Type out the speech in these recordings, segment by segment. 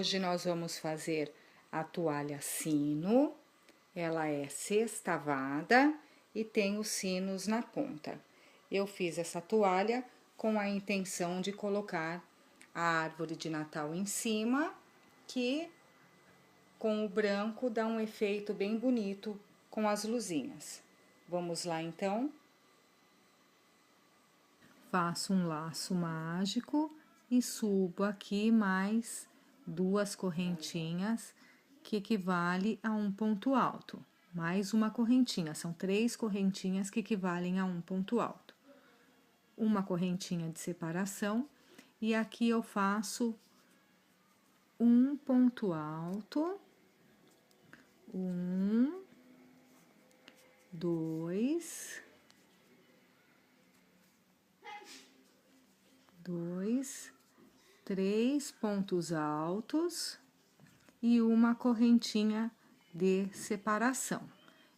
Hoje nós vamos fazer a toalha sino, ela é sextavada e tem os sinos na ponta. Eu fiz essa toalha com a intenção de colocar a árvore de Natal em cima, que com o branco dá um efeito bem bonito com as luzinhas. Vamos lá então? Faço um laço mágico e subo aqui mais 2 correntinhas, que equivale a um ponto alto. Mais uma correntinha, são 3 correntinhas que equivalem a um ponto alto. Uma correntinha de separação, e aqui eu faço um ponto alto, 1, 2, 3 pontos altos e uma correntinha de separação.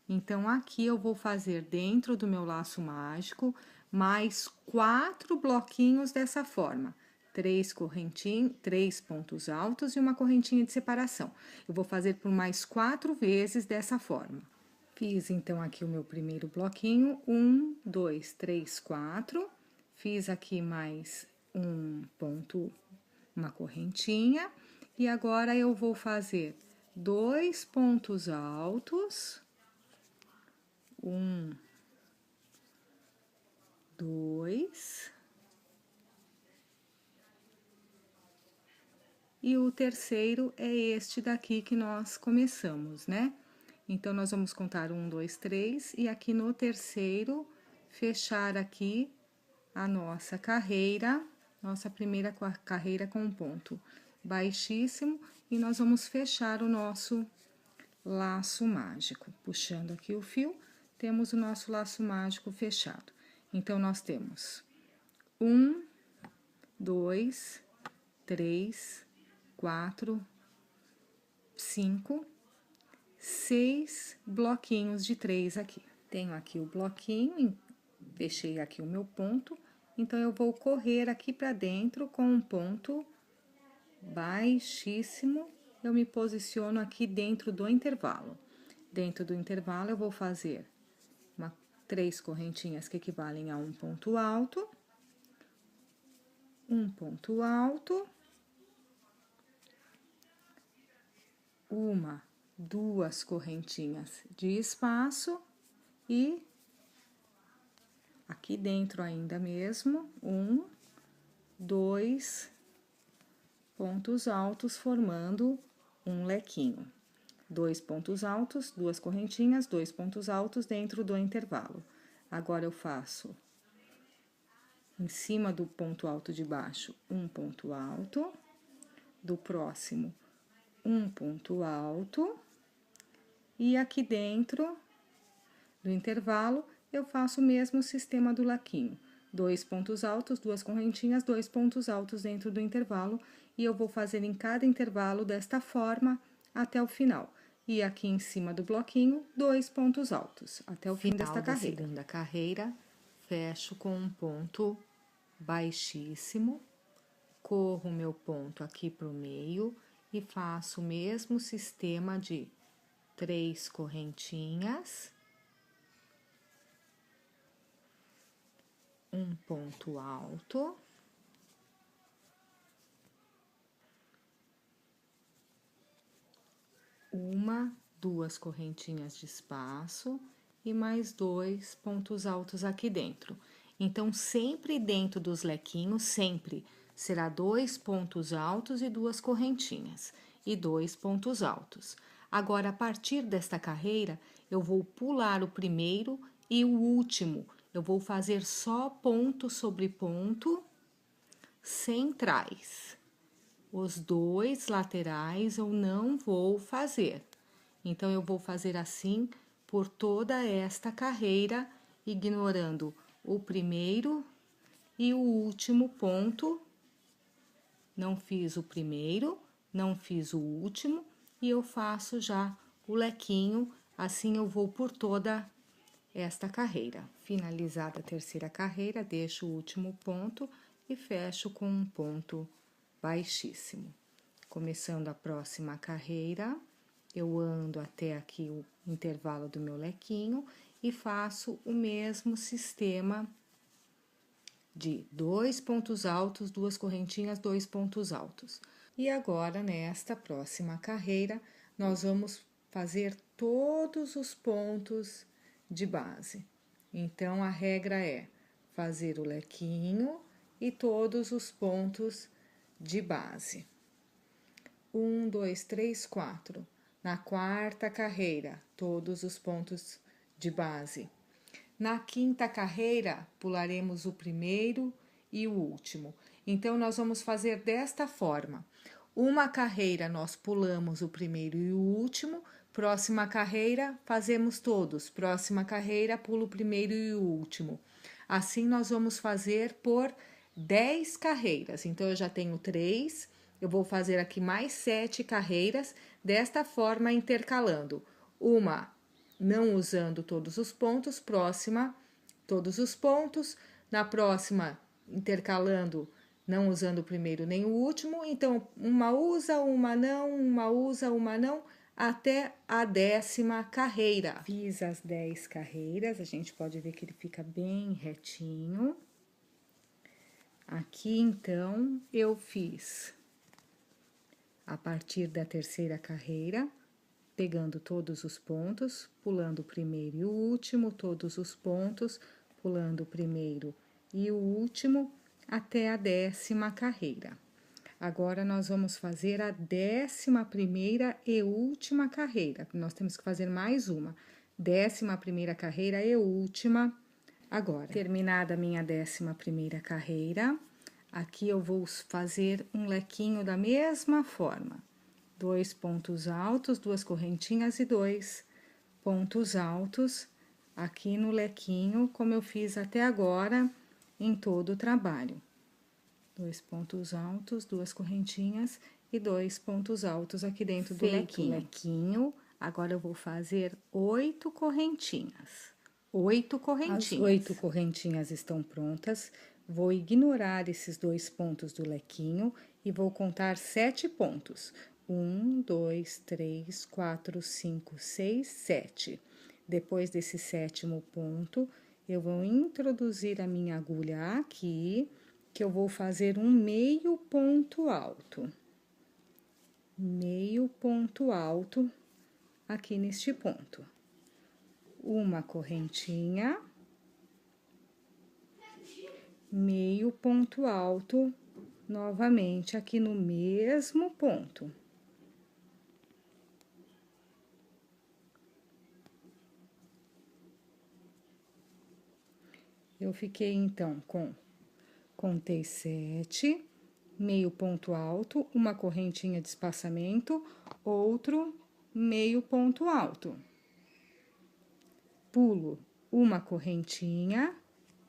Então, aqui eu vou fazer dentro do meu laço mágico mais 4 bloquinhos dessa forma. 3 pontos altos e uma correntinha de separação. Eu vou fazer por mais 4 vezes dessa forma. Fiz então aqui o meu primeiro bloquinho, 1, 2, 3, 4. Fiz aqui mais um ponto, uma correntinha, e agora eu vou fazer 2 pontos altos, 1, 2, e o terceiro é este daqui que nós começamos, né? Então, nós vamos contar 1, 2, 3, e aqui no terceiro, fechar aqui a nossa carreira, nossa primeira carreira com um ponto baixíssimo, e nós vamos fechar o nosso laço mágico. Puxando aqui o fio, temos o nosso laço mágico fechado. Então, nós temos 1, 2, 3, 4, 5, 6 bloquinhos de 3 aqui. Tenho aqui o bloquinho, fechei aqui o meu ponto, então eu vou correr aqui para dentro com um ponto baixíssimo, eu me posiciono aqui dentro do intervalo. Dentro do intervalo, eu vou fazer 3 correntinhas que equivalem a um ponto alto, um ponto alto, 1, 2 correntinhas de espaço e aqui dentro ainda mesmo, 1, 2 pontos altos formando um lequinho. 2 pontos altos, 2 correntinhas, 2 pontos altos dentro do intervalo. Agora, eu faço em cima do ponto alto de baixo, um ponto alto, do próximo, um ponto alto, e aqui dentro do intervalo, eu faço o mesmo sistema do lequinho. 2 pontos altos, 2 correntinhas, 2 pontos altos dentro do intervalo, e eu vou fazer em cada intervalo desta forma até o final. E aqui em cima do bloquinho, 2 pontos altos, até o fim desta carreira. Segunda carreira, fecho com um ponto baixíssimo, corro o meu ponto aqui pro meio e faço o mesmo sistema de 3 correntinhas, um ponto alto, uma, 2 correntinhas de espaço e mais 2 pontos altos aqui dentro. Então, sempre dentro dos lequinhos, sempre será 2 pontos altos e 2 correntinhas e 2 pontos altos. Agora, a partir desta carreira, eu vou pular o primeiro e o último. Eu vou fazer só ponto sobre ponto centrais. Os 2 laterais eu não vou fazer. Então, eu vou fazer assim por toda esta carreira, ignorando o primeiro e o último ponto. Não fiz o primeiro, não fiz o último, e eu faço já o lequinho, assim eu vou por toda esta carreira. Finalizada a terceira carreira, deixo o último ponto e fecho com um ponto baixíssimo. Começando a próxima carreira, eu ando até aqui o intervalo do meu lequinho e faço o mesmo sistema de 2 pontos altos, 2 correntinhas, 2 pontos altos. E agora, nesta próxima carreira, nós vamos fazer todos os pontos de base. Então, a regra é fazer o lequinho e todos os pontos de base. 1, 2, 3, 4. Na quarta carreira, todos os pontos de base. Na quinta carreira, pularemos o primeiro e o último. Então, nós vamos fazer desta forma. Uma carreira, nós pulamos o primeiro e o último. Próxima carreira, fazemos todos. Próxima carreira, pulo o primeiro e o último. Assim, nós vamos fazer por 10 carreiras. Então, eu já tenho 3. Eu vou fazer aqui mais 7 carreiras, desta forma, intercalando. Uma não usando todos os pontos, próxima, todos os pontos. Na próxima, intercalando, não usando o primeiro nem o último. Então, uma usa, uma não, uma usa, uma não, até a 10ª carreira. Fiz as 10 carreiras, a gente pode ver que ele fica bem retinho. Aqui, então, eu fiz a partir da 3ª carreira, pegando todos os pontos, pulando o primeiro e o último, todos os pontos, pulando o primeiro e o último, até a 10ª carreira. Agora, nós vamos fazer a 11ª e última carreira. Nós temos que fazer mais uma. 11ª carreira e última. Agora, terminada a minha 11ª carreira, aqui eu vou fazer um lequinho da mesma forma. 2 pontos altos, 2 correntinhas e 2 pontos altos aqui no lequinho, como eu fiz até agora em todo o trabalho. 2 pontos altos, 2 correntinhas e 2 pontos altos aqui dentro do lequinho. Agora eu vou fazer 8 correntinhas. 8 correntinhas. As 8 correntinhas estão prontas. Vou ignorar esses 2 pontos do lequinho e vou contar 7 pontos. 1, 2, 3, 4, 5, 6, 7. Depois desse 7º ponto, eu vou introduzir a minha agulha aqui, que eu vou fazer um meio ponto alto. Meio ponto alto aqui neste ponto. Uma correntinha, meio ponto alto, novamente aqui no mesmo ponto. Eu fiquei, então, contei 7, meio ponto alto, uma correntinha de espaçamento, outro meio ponto alto. Pulo uma correntinha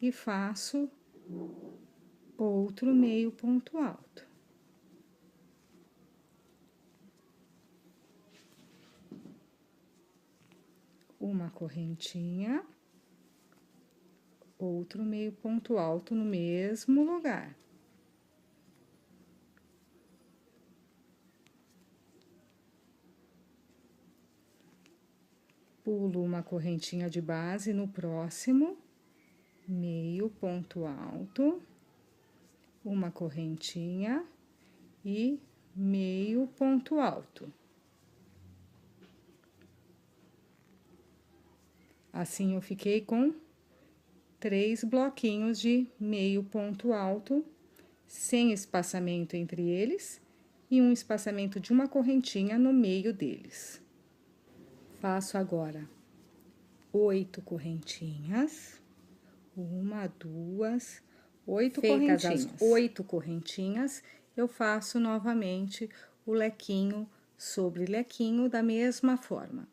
e faço outro meio ponto alto. Uma correntinha, outro meio ponto alto no mesmo lugar. Pulo uma correntinha de base no próximo, meio ponto alto, uma correntinha e meio ponto alto. Assim, eu fiquei com 3 bloquinhos de meio ponto alto, sem espaçamento entre eles, e um espaçamento de uma correntinha no meio deles. Faço agora 8 correntinhas, 1, 2, 8 correntinhas. Feitas as 8 correntinhas, eu faço novamente o lequinho sobre lequinho da mesma forma.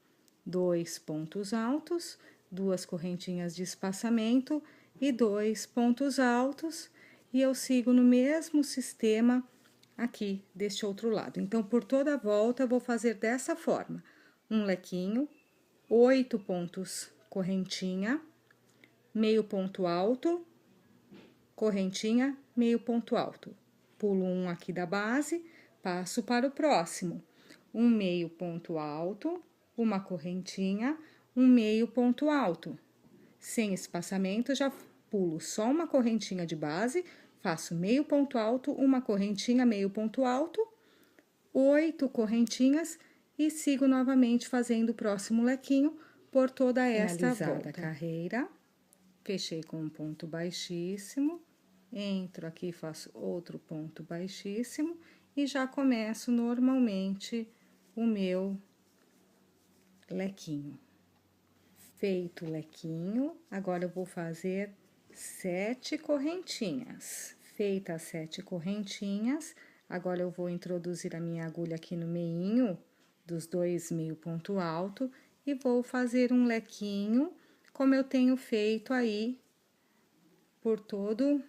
2 pontos altos, 2 correntinhas de espaçamento e 2 pontos altos, e eu sigo no mesmo sistema aqui deste outro lado. Então, por toda a volta, eu vou fazer dessa forma: um lequinho, 8 pontos correntinha, meio ponto alto, correntinha, meio ponto alto. Pulo um aqui da base, passo para o próximo. Um meio ponto alto, uma correntinha, um meio ponto alto. Sem espaçamento, já pulo só uma correntinha de base, faço meio ponto alto, uma correntinha, meio ponto alto, 8 correntinhas e sigo novamente fazendo o próximo lequinho por toda esta volta. Carreira, fechei com um ponto baixíssimo, entro aqui, faço outro ponto baixíssimo e já começo normalmente o meu lequinho. Feito o lequinho, agora eu vou fazer 7 correntinhas. Feitas as 7 correntinhas, agora eu vou introduzir a minha agulha aqui no meinho dos 2 meio ponto alto e vou fazer um lequinho, como eu tenho feito aí por toda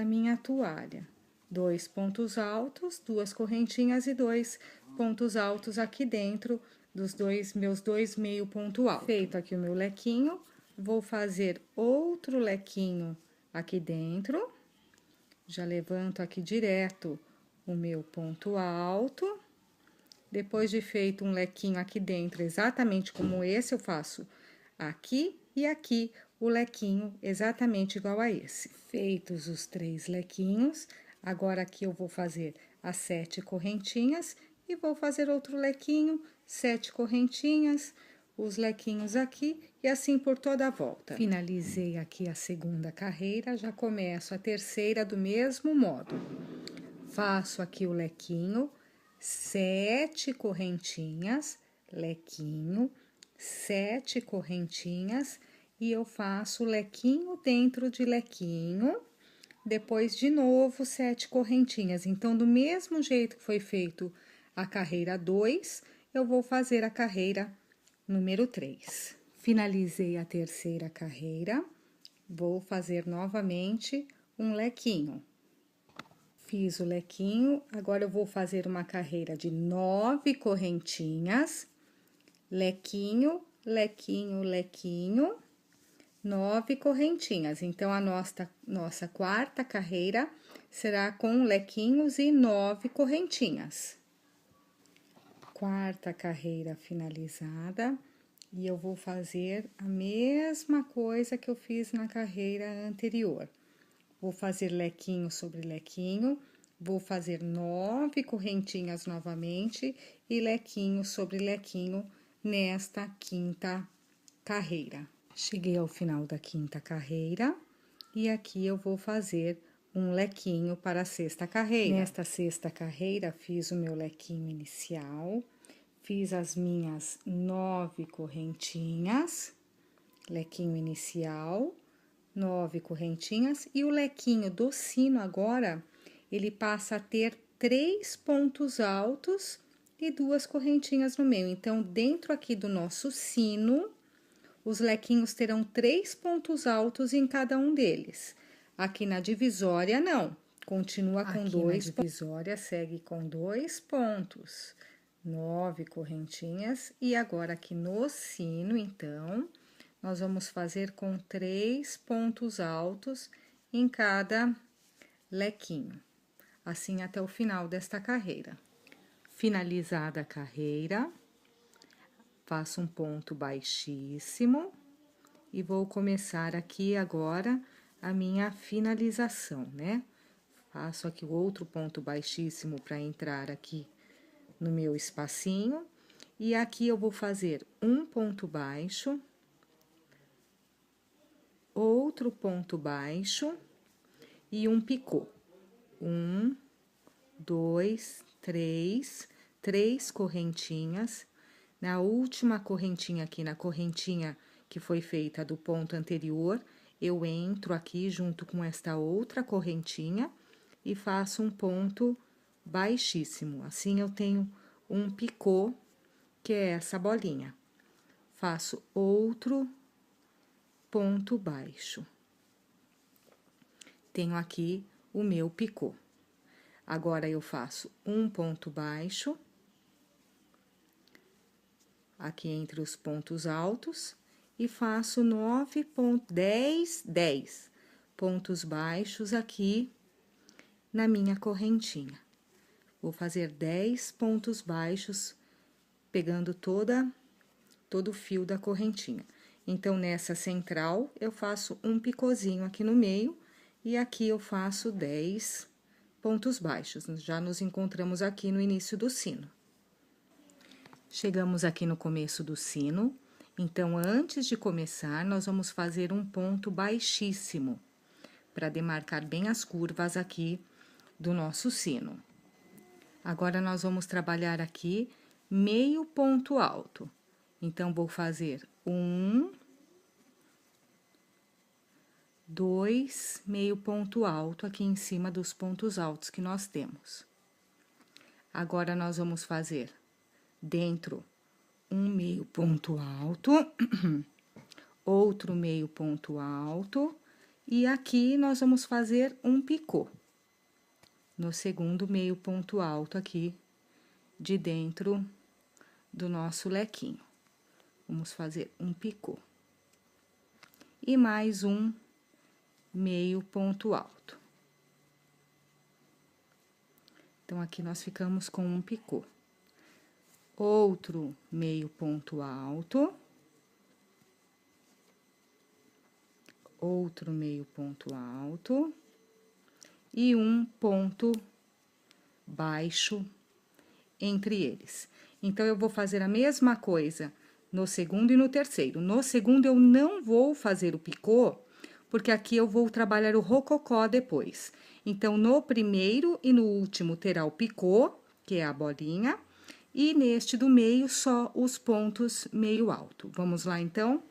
a minha toalha. 2 pontos altos, 2 correntinhas e 2 pontos altos aqui dentro dos meus 2 meio ponto alto. Feito aqui o meu lequinho, vou fazer outro lequinho aqui dentro. Já levanto aqui direto o meu ponto alto. Depois de feito um lequinho aqui dentro, exatamente como esse, eu faço aqui e aqui o lequinho exatamente igual a esse. Feitos os 3 lequinhos, agora aqui eu vou fazer as 7 correntinhas e vou fazer outro lequinho, 7 correntinhas, os lequinhos aqui e assim por toda a volta. Finalizei aqui a segunda carreira, já começo a terceira do mesmo modo. Faço aqui o lequinho, 7 correntinhas, lequinho, 7 correntinhas e eu faço lequinho dentro de lequinho, depois de novo 7 correntinhas. Então, do mesmo jeito que foi feito a carreira 2, eu vou fazer a carreira número 3. Finalizei a terceira carreira, vou fazer novamente um lequinho. Fiz o lequinho, agora eu vou fazer uma carreira de 9 correntinhas, lequinho, lequinho, lequinho, 9 correntinhas. Então, a nossa quarta carreira será com lequinhos e 9 correntinhas. Quarta carreira finalizada, e eu vou fazer a mesma coisa que eu fiz na carreira anterior. Vou fazer lequinho sobre lequinho, vou fazer 9 correntinhas novamente e lequinho sobre lequinho nesta quinta carreira. Cheguei ao final da quinta carreira e aqui eu vou fazer um lequinho para a sexta carreira. Nesta sexta carreira, fiz o meu lequinho inicial, fiz as minhas 9 correntinhas, lequinho inicial, 9 correntinhas, e o lequinho do sino agora, ele passa a ter 3 pontos altos e 2 correntinhas no meio. Então, dentro aqui do nosso sino, os lequinhos terão 3 pontos altos em cada um deles. Aqui na divisória, não. Continua com 2 pontos. Aqui na divisória, segue com 2 pontos. 9 correntinhas. E agora, aqui no sino, então, nós vamos fazer com 3 pontos altos em cada lequinho. Assim, até o final desta carreira. Finalizada a carreira, faço um ponto baixíssimo e vou começar aqui agora a minha finalização, né? Faço aqui o outro ponto baixíssimo para entrar aqui no meu espacinho. E aqui eu vou fazer um ponto baixo, outro ponto baixo e um picô. 1, 2, 3, 3 correntinhas. Na última correntinha aqui, na correntinha que foi feita do ponto anterior, eu entro aqui junto com esta outra correntinha e faço um ponto baixíssimo. Assim, eu tenho um picô, que é essa bolinha. Faço outro ponto baixo. Tenho aqui o meu picô. Agora, eu faço um ponto baixo, aqui entre os pontos altos, e faço 10 pontos baixos aqui na minha correntinha. Vou fazer 10 pontos baixos, pegando todo o fio da correntinha. Então, nessa central, eu faço um picôzinho aqui no meio, e aqui eu faço 10 pontos baixos. Já nos encontramos aqui no início do sino. Chegamos aqui no começo do sino, então, antes de começar, nós vamos fazer um ponto baixíssimo, para demarcar bem as curvas aqui do nosso sino. Agora, nós vamos trabalhar aqui meio ponto alto. Então, vou fazer 1, 2, meio ponto alto aqui em cima dos pontos altos que nós temos. Agora, nós vamos fazer dentro um meio ponto alto, outro meio ponto alto, e aqui nós vamos fazer um picô. No segundo meio ponto alto aqui de dentro do nosso lequinho. Vamos fazer um picô. E mais um meio ponto alto. Então, aqui nós ficamos com um picô. Outro meio ponto alto. Outro meio ponto alto. E um ponto baixo entre eles. Então, eu vou fazer a mesma coisa no segundo e no terceiro. No segundo, eu não vou fazer o picô, porque aqui eu vou trabalhar o rococó depois. Então, no primeiro e no último terá o picô, que é a bolinha, e neste do meio, só os pontos meio alto. Vamos lá, então?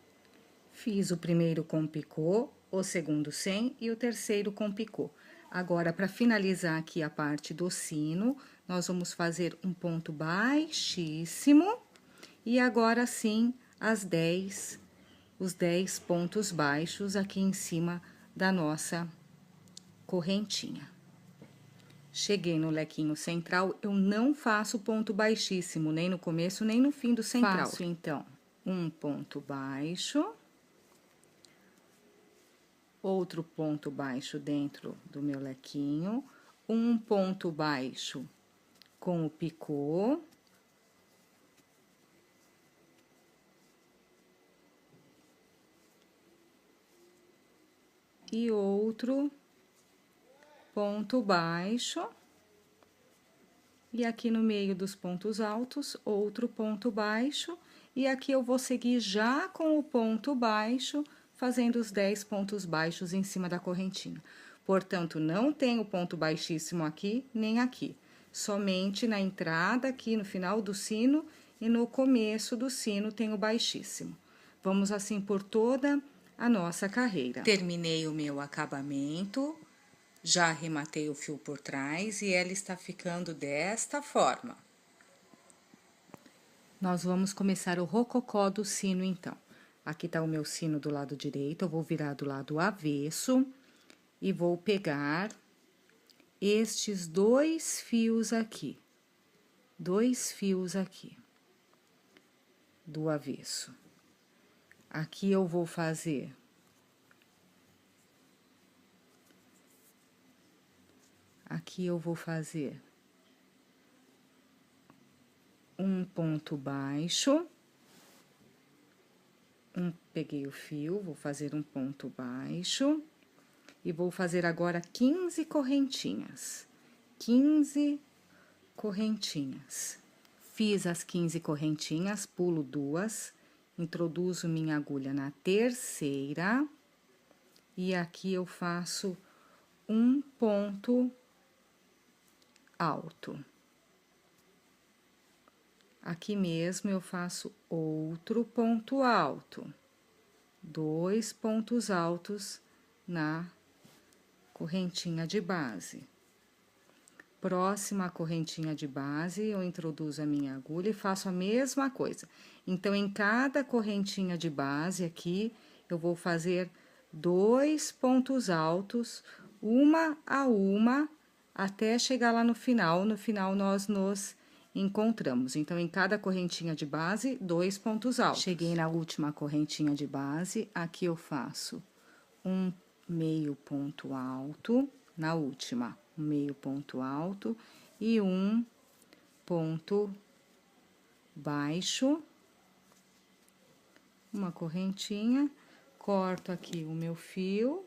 Fiz o primeiro com picô, o segundo sem e o terceiro com picô. Agora, para finalizar aqui a parte do sino, nós vamos fazer um ponto baixíssimo, e agora sim, os 10 pontos baixos aqui em cima da nossa correntinha. Cheguei no lequinho central, eu não faço ponto baixíssimo, nem no começo, nem no fim do central. Faço, então, um ponto baixo, outro ponto baixo dentro do meu lequinho, um ponto baixo com o picô, e outro ponto baixo, e aqui no meio dos pontos altos, outro ponto baixo, e aqui eu vou seguir já com o ponto baixo, fazendo os 10 pontos baixos em cima da correntinha. Portanto, não tenho ponto baixíssimo aqui, nem aqui. Somente na entrada, aqui no final do sino, e no começo do sino tenho baixíssimo. Vamos assim por toda a nossa carreira. Terminei o meu acabamento. Já arrematei o fio por trás e ela está ficando desta forma. Nós vamos começar o rococó do sino, então. Aqui tá o meu sino do lado direito, eu vou virar do lado avesso e vou pegar estes 2 fios aqui. 2 fios aqui do avesso. Aqui eu vou fazer um ponto baixo, peguei o fio, vou fazer um ponto baixo, e vou fazer agora 15 correntinhas. 15 correntinhas. Fiz as 15 correntinhas, pulo 2, introduzo minha agulha na terceira, e aqui eu faço um ponto alto. Aqui mesmo eu faço outro ponto alto, 2 pontos altos na correntinha de base. Próxima à correntinha de base, eu introduzo a minha agulha e faço a mesma coisa. Então, em cada correntinha de base aqui, eu vou fazer 2 pontos altos, uma a uma, até chegar lá no final. No final, nós nos encontramos. Então, em cada correntinha de base, 2 pontos altos. Cheguei na última correntinha de base, aqui eu faço um meio ponto alto, na última, um meio ponto alto, e um ponto baixo, uma correntinha, corto aqui o meu fio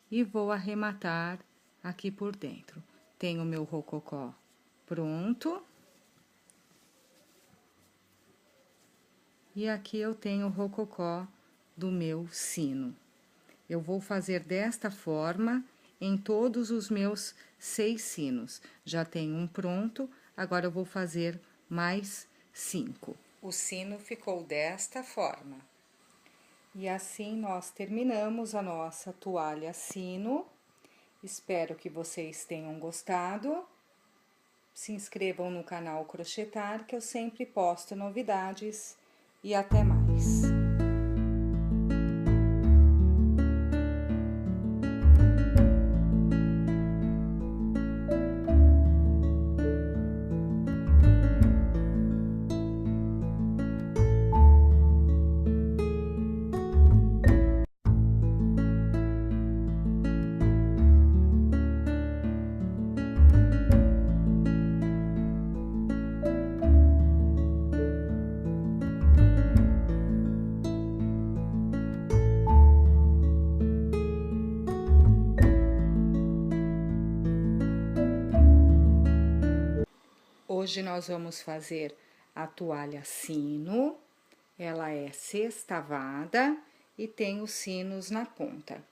e vou arrematar aqui por dentro. Tenho o meu rococó pronto. E aqui eu tenho o rococó do meu sino. Eu vou fazer desta forma em todos os meus 6 sinos. Já tenho um pronto, agora eu vou fazer mais 5. O sino ficou desta forma. E assim nós terminamos a nossa toalha sino. Espero que vocês tenham gostado. Se inscrevam no canal Crochetar, que eu sempre posto novidades. E até mais! Hoje nós vamos fazer a toalha sino, ela é sextavada e tem os sinos na ponta.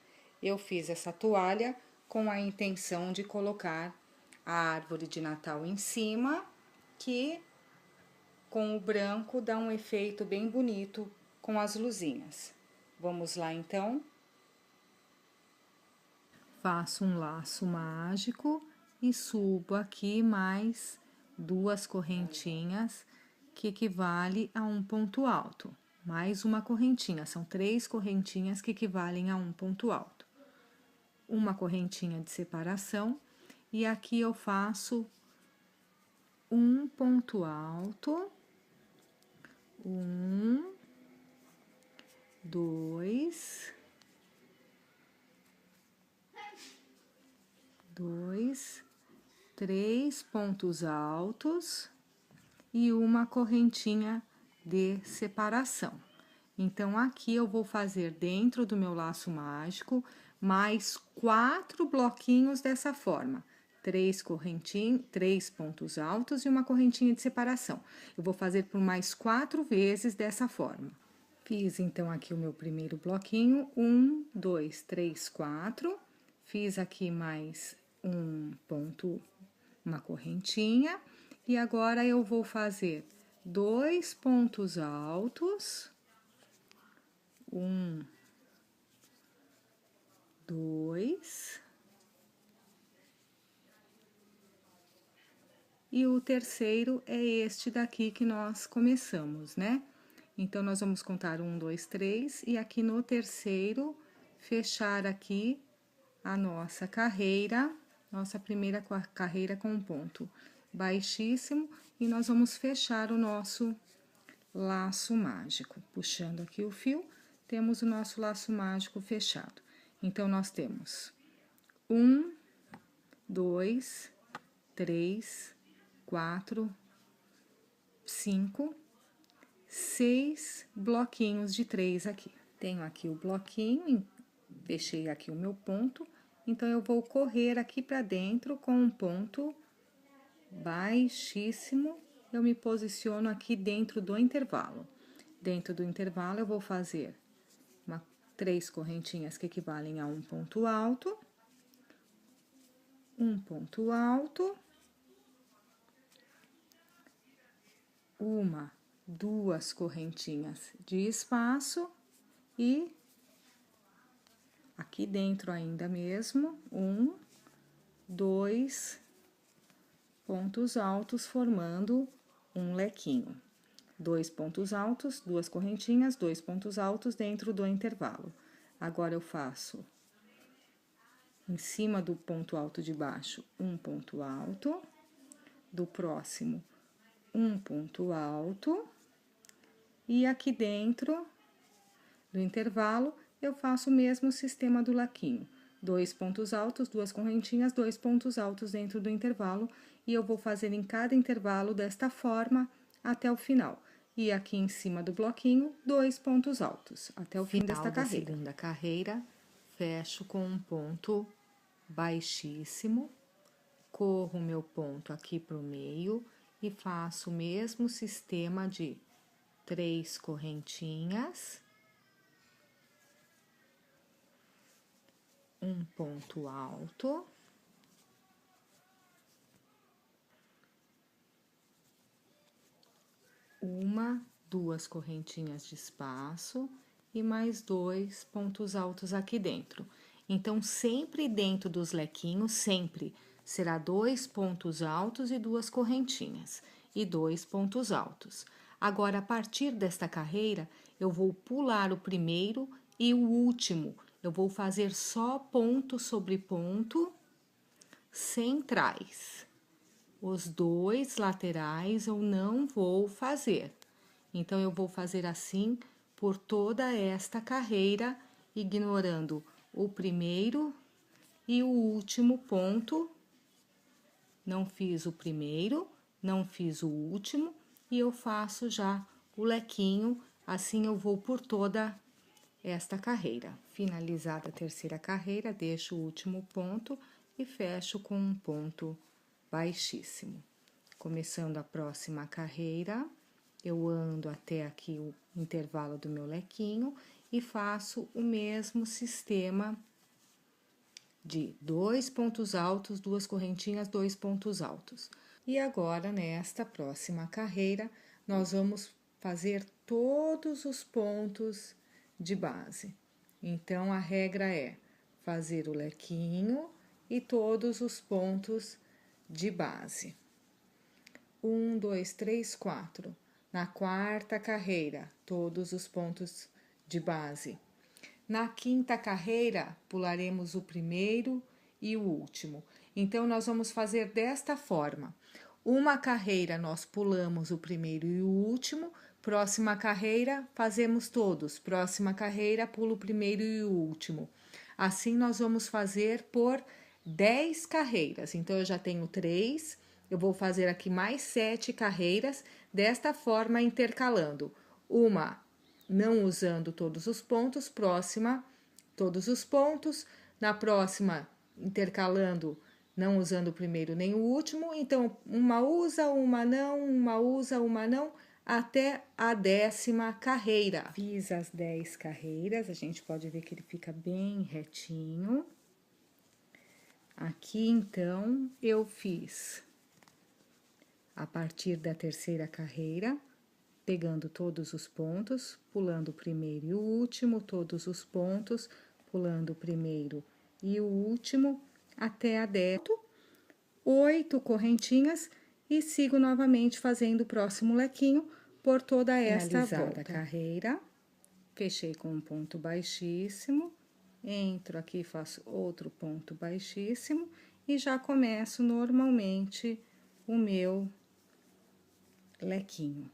Eu fiz essa toalha com a intenção de colocar a árvore de Natal em cima, que com o branco dá um efeito bem bonito com as luzinhas. Vamos lá então? Faço um laço mágico e subo aqui mais 2 correntinhas, que equivale a um ponto alto. Mais uma correntinha, são 3 correntinhas que equivalem a um ponto alto. Uma correntinha de separação, e aqui eu faço um ponto alto, 1, 2, 3 pontos altos e uma correntinha de separação. Então, aqui eu vou fazer dentro do meu laço mágico mais 4 bloquinhos dessa forma. 3 pontos altos e uma correntinha de separação. Eu vou fazer por mais 4 vezes dessa forma. Fiz, então, aqui o meu primeiro bloquinho, 1, 2, 3, 4. Fiz aqui mais um ponto, uma correntinha, e agora eu vou fazer 2 pontos altos, 1, 2, e o terceiro é este daqui que nós começamos, né? Então, nós vamos contar 1, 2, 3, e aqui no terceiro, fechar aqui a nossa carreira, nossa primeira carreira com um ponto baixíssimo, e nós vamos fechar o nosso laço mágico. Puxando aqui o fio, temos o nosso laço mágico fechado. Então, nós temos 1, 2, 3, 4, 5, 6 bloquinhos de 3 aqui. Tenho aqui o bloquinho, fechei aqui o meu ponto, então, eu vou correr aqui pra dentro com um ponto baixíssimo, eu me posiciono aqui dentro do intervalo. Dentro do intervalo, eu vou fazer 3 correntinhas que equivalem a um ponto alto, um ponto alto, 1, 2 correntinhas de espaço e aqui dentro ainda mesmo, 1, 2 pontos altos formando um lequinho. 2 pontos altos, 2 correntinhas, 2 pontos altos dentro do intervalo. Agora, eu faço em cima do ponto alto de baixo, um ponto alto, do próximo, um ponto alto, e aqui dentro do intervalo, eu faço o mesmo sistema do lequinho. 2 pontos altos, 2 correntinhas, 2 pontos altos dentro do intervalo, e eu vou fazer em cada intervalo desta forma até o final. E aqui em cima do bloquinho, 2 pontos altos, até o fim desta carreira. Segunda carreira, fecho com um ponto baixíssimo, corro meu ponto aqui pro meio e faço o mesmo sistema de 3 correntinhas, um ponto alto, uma, 2 correntinhas de espaço e mais 2 pontos altos aqui dentro. Então, sempre dentro dos lequinhos, sempre será 2 pontos altos e 2 correntinhas e 2 pontos altos. Agora, a partir desta carreira, eu vou pular o primeiro e o último. Eu vou fazer só ponto sobre ponto centrais. Os 2 laterais eu não vou fazer. Então, eu vou fazer assim por toda esta carreira, ignorando o primeiro e o último ponto. Não fiz o primeiro, não fiz o último, e eu faço já o lequinho, assim eu vou por toda esta carreira. Finalizada a terceira carreira, deixo o último ponto e fecho com um ponto baixíssimo. Começando a próxima carreira, eu ando até aqui o intervalo do meu lequinho e faço o mesmo sistema de 2 pontos altos, 2 correntinhas, 2 pontos altos. E agora, nesta próxima carreira, nós vamos fazer todos os pontos de base. Então, a regra é fazer o lequinho e todos os pontos de base. 1, 2, 3, 4. Na quarta carreira, todos os pontos de base. Na quinta carreira, pularemos o primeiro e o último. Então, nós vamos fazer desta forma. Uma carreira, nós pulamos o primeiro e o último. Próxima carreira, fazemos todos. Próxima carreira, pulo o primeiro e o último. Assim, nós vamos fazer por 10 carreiras. Então, eu já tenho 3. Eu vou fazer aqui mais 7 carreiras, desta forma, intercalando. Uma não usando todos os pontos, próxima, todos os pontos, na próxima, intercalando, não usando o primeiro nem o último, então, uma usa, uma não, uma usa, uma não, até a 10ª carreira. Fiz as 10 carreiras, a gente pode ver que ele fica bem retinho. Aqui, então, eu fiz, a partir da terceira carreira, pegando todos os pontos, pulando o primeiro e o último, todos os pontos, pulando o primeiro e o último, até a 10, 8 correntinhas, e sigo novamente fazendo o próximo lequinho por toda esta volta. Carreira, fechei com um ponto baixíssimo, entro aqui, faço outro ponto baixíssimo, e já começo normalmente o meu lequinho.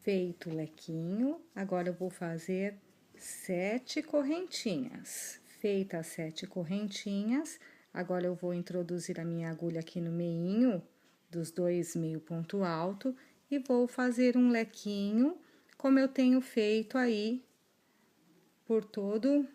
Feito o lequinho, agora eu vou fazer 7 correntinhas. Feitas as 7 correntinhas, agora eu vou introduzir a minha agulha aqui no meinho dos 2 meio ponto alto e vou fazer um lequinho, como eu tenho feito aí por toda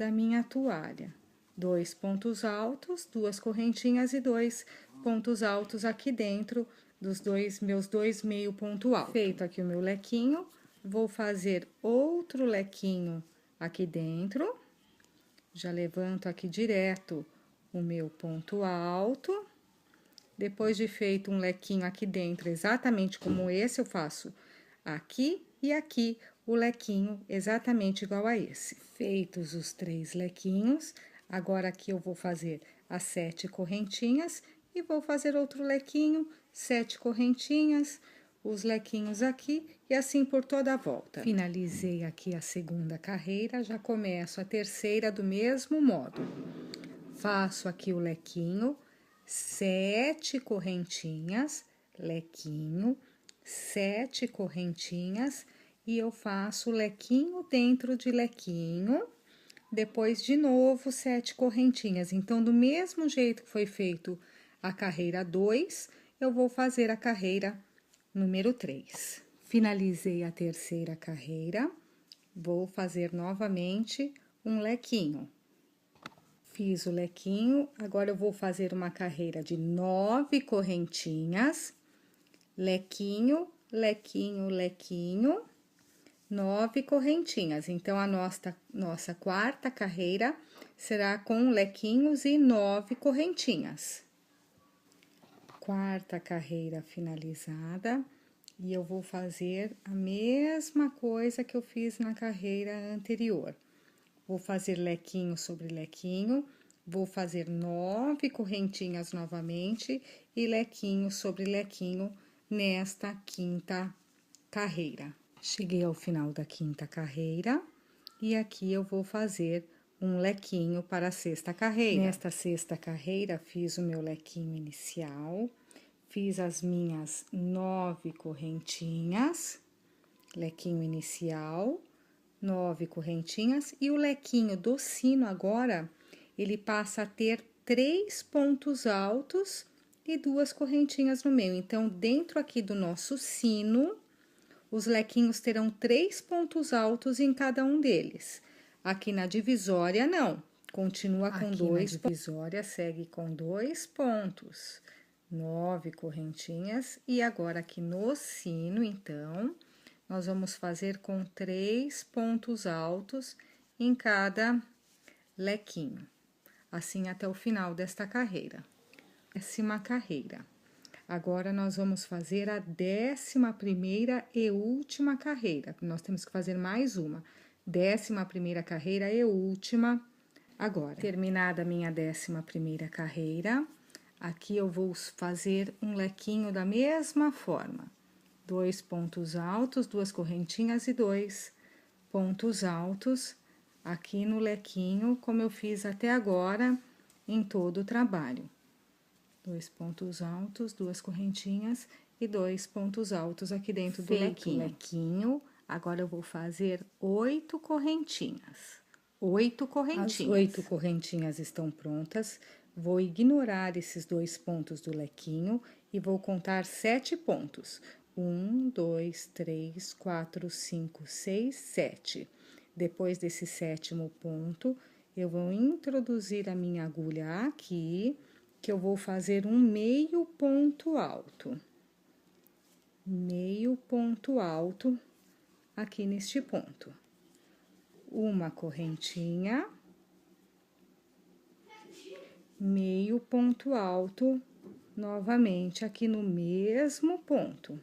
a minha toalha. 2 pontos altos, 2 correntinhas e 2 pontos altos aqui dentro dos meus 2 meio ponto alto. Feito aqui o meu lequinho, vou fazer outro lequinho aqui dentro. Já levanto aqui direto o meu ponto alto. Depois de feito um lequinho aqui dentro, exatamente como esse, eu faço aqui e aqui o lequinho exatamente igual a esse. Feitos os 3 lequinhos, agora aqui eu vou fazer as 7 correntinhas e vou fazer outro lequinho, 7 correntinhas, os lequinhos aqui e assim por toda a volta. Finalizei aqui a segunda carreira, já começo a terceira do mesmo modo. Faço aqui o lequinho, 7 correntinhas, lequinho, 7 correntinhas, e eu faço lequinho dentro de lequinho, depois de novo 7 correntinhas. Então, do mesmo jeito que foi feito a carreira 2, eu vou fazer a carreira número 3. Finalizei a terceira carreira, vou fazer novamente um lequinho. Fiz o lequinho, agora eu vou fazer uma carreira de 9 correntinhas, lequinho, lequinho, lequinho, 9 correntinhas. Então, a nossa quarta carreira será com lequinhos e 9 correntinhas. Quarta carreira finalizada, e eu vou fazer a mesma coisa que eu fiz na carreira anterior. Vou fazer lequinho sobre lequinho, vou fazer 9 correntinhas novamente e lequinho sobre lequinho nesta quinta carreira. Cheguei ao final da quinta carreira e aqui eu vou fazer um lequinho para a sexta carreira. Nesta sexta carreira, fiz o meu lequinho inicial, fiz as minhas 9 correntinhas, lequinho inicial, 9 correntinhas, e o lequinho do sino agora, ele passa a ter 3 pontos altos e 2 correntinhas no meio. Então, dentro aqui do nosso sino, os lequinhos terão 3 pontos altos em cada um deles. Aqui na divisória, não. Continua com 2. Na divisória, segue com 2 pontos. 9 correntinhas. E agora, aqui no sino, então, nós vamos fazer com 3 pontos altos em cada lequinho. Assim, até o final desta carreira. 10ª carreira. Agora, nós vamos fazer a 11ª e última carreira. Nós temos que fazer mais uma. 11ª carreira e última agora. Terminada a minha 11ª carreira, aqui eu vou fazer um lequinho da mesma forma. 2 pontos altos, 2 correntinhas e 2 pontos altos aqui no lequinho, como eu fiz até agora em todo o trabalho. 2 pontos altos, 2 correntinhas e 2 pontos altos aqui dentro do lequinho. Agora, eu vou fazer 8 correntinhas. 8 correntinhas. As 8 correntinhas estão prontas. Vou ignorar esses 2 pontos do lequinho e vou contar 7 pontos. 1, 2, 3, 4, 5, 6, 7. Depois desse 7º ponto, eu vou introduzir a minha agulha aqui, que eu vou fazer um meio ponto alto. Meio ponto alto aqui neste ponto. Uma correntinha, meio ponto alto, novamente aqui no mesmo ponto.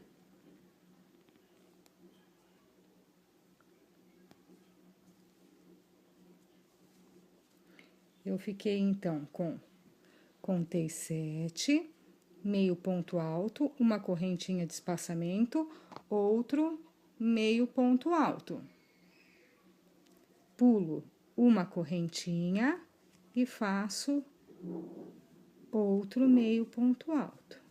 Eu fiquei, então, contei 7, meio ponto alto, uma correntinha de espaçamento, outro meio ponto alto. Pulo uma correntinha e faço outro meio ponto alto.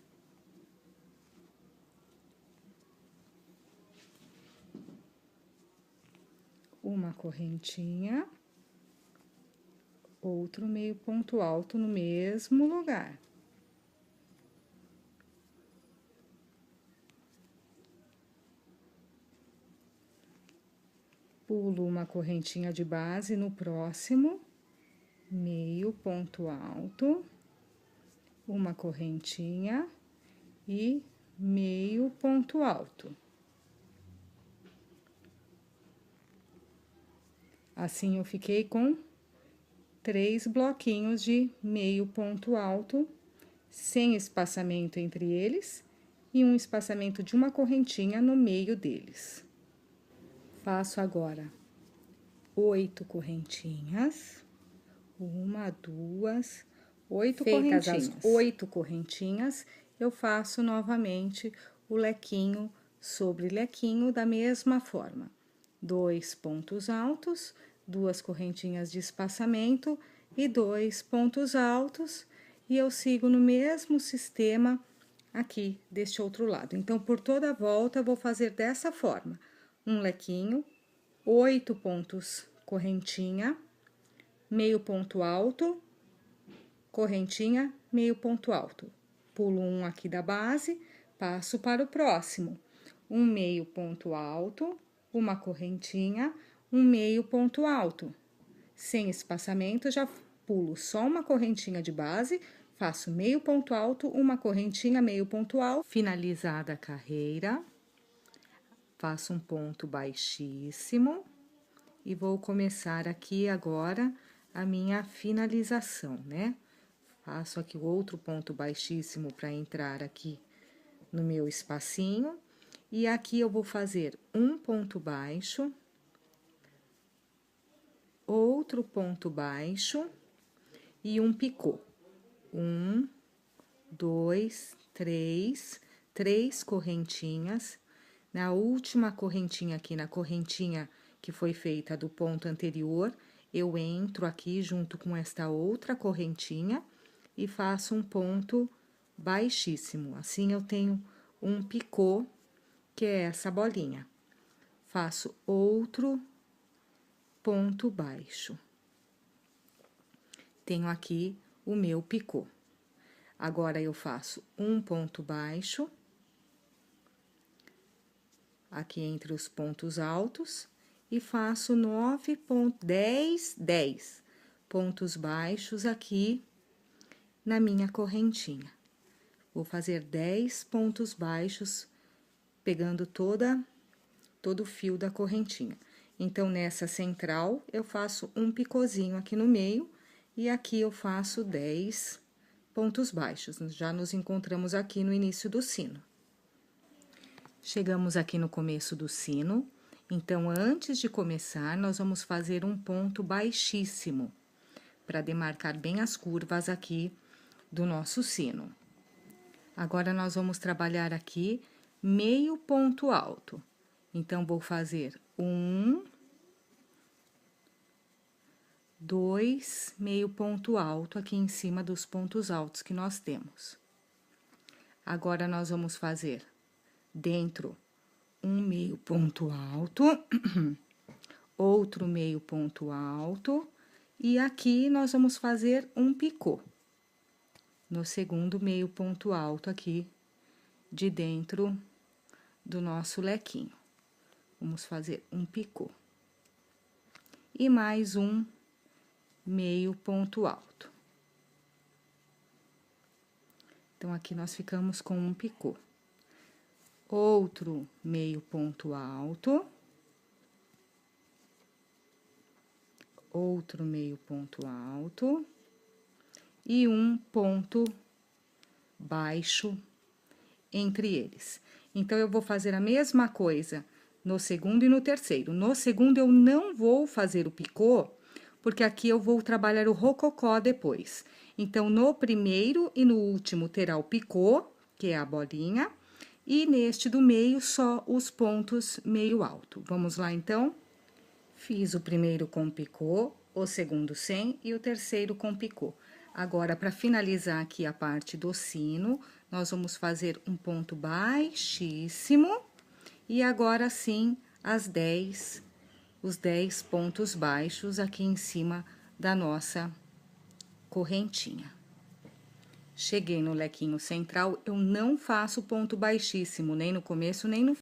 Uma correntinha, outro meio ponto alto no mesmo lugar. Pulo uma correntinha de base no próximo, meio ponto alto, uma correntinha e meio ponto alto. Assim, eu fiquei com 3 bloquinhos de meio ponto alto, sem espaçamento entre eles, e um espaçamento de uma correntinha no meio deles. Faço agora 8 correntinhas, 1, 2, 8 correntinhas. Feitas as 8 correntinhas, eu faço novamente o lequinho sobre lequinho da mesma forma. 2 pontos altos, 2 correntinhas de espaçamento e 2 pontos altos, e eu sigo no mesmo sistema aqui deste outro lado. Então, por toda a volta, eu vou fazer dessa forma: um lequinho, 8 pontos correntinha, meio ponto alto, correntinha, meio ponto alto. Pulo um aqui da base, passo para o próximo. Um meio ponto alto, uma correntinha, um meio ponto alto. Sem espaçamento, já pulo só uma correntinha de base, faço meio ponto alto, uma correntinha, meio ponto alto. Finalizada a carreira, faço um ponto baixíssimo e vou começar aqui agora a minha finalização, né? Faço aqui o outro ponto baixíssimo para entrar aqui no meu espacinho. E aqui eu vou fazer um ponto baixo, outro ponto baixo e um picô. 1, 2, 3, 3 correntinhas. Na última correntinha aqui, na correntinha que foi feita do ponto anterior, eu entro aqui junto com esta outra correntinha e faço um ponto baixíssimo. Assim, eu tenho um picô, que é essa bolinha. Faço outro ponto baixo. Tenho aqui o meu picô. Agora, eu faço um ponto baixo, aqui entre os pontos altos, e faço 10 pontos baixos aqui na minha correntinha. Vou fazer 10 pontos baixos, pegando todo o fio da correntinha. Então, nessa central, eu faço um picôzinho aqui no meio, e aqui eu faço 10 pontos baixos. Já nos encontramos aqui no início do sino. Chegamos aqui no começo do sino, então, antes de começar, nós vamos fazer um ponto baixíssimo, para demarcar bem as curvas aqui do nosso sino. Agora, nós vamos trabalhar aqui meio ponto alto. Então, vou fazer 1, 2, meio ponto alto aqui em cima dos pontos altos que nós temos. Agora, nós vamos fazer dentro um meio ponto alto, outro meio ponto alto, e aqui nós vamos fazer um picô. No segundo meio ponto alto aqui de dentro do nosso lequinho. Vamos fazer um picô. E mais um meio ponto alto. Então, aqui nós ficamos com um picô. Outro meio ponto alto. Outro meio ponto alto. E um ponto baixo entre eles. Então, eu vou fazer a mesma coisa no segundo e no terceiro. No segundo, eu não vou fazer o picô, porque aqui eu vou trabalhar o rococó depois. Então, no primeiro e no último terá o picô, que é a bolinha, e neste do meio, só os pontos meio alto. Vamos lá, então? Fiz o primeiro com picô, o segundo sem e o terceiro com picô. Agora, para finalizar aqui a parte do sino, nós vamos fazer um ponto baixíssimo, e agora sim, os 10 pontos baixos aqui em cima da nossa correntinha. Cheguei no lequinho central, eu não faço ponto baixíssimo, nem no começo, nem no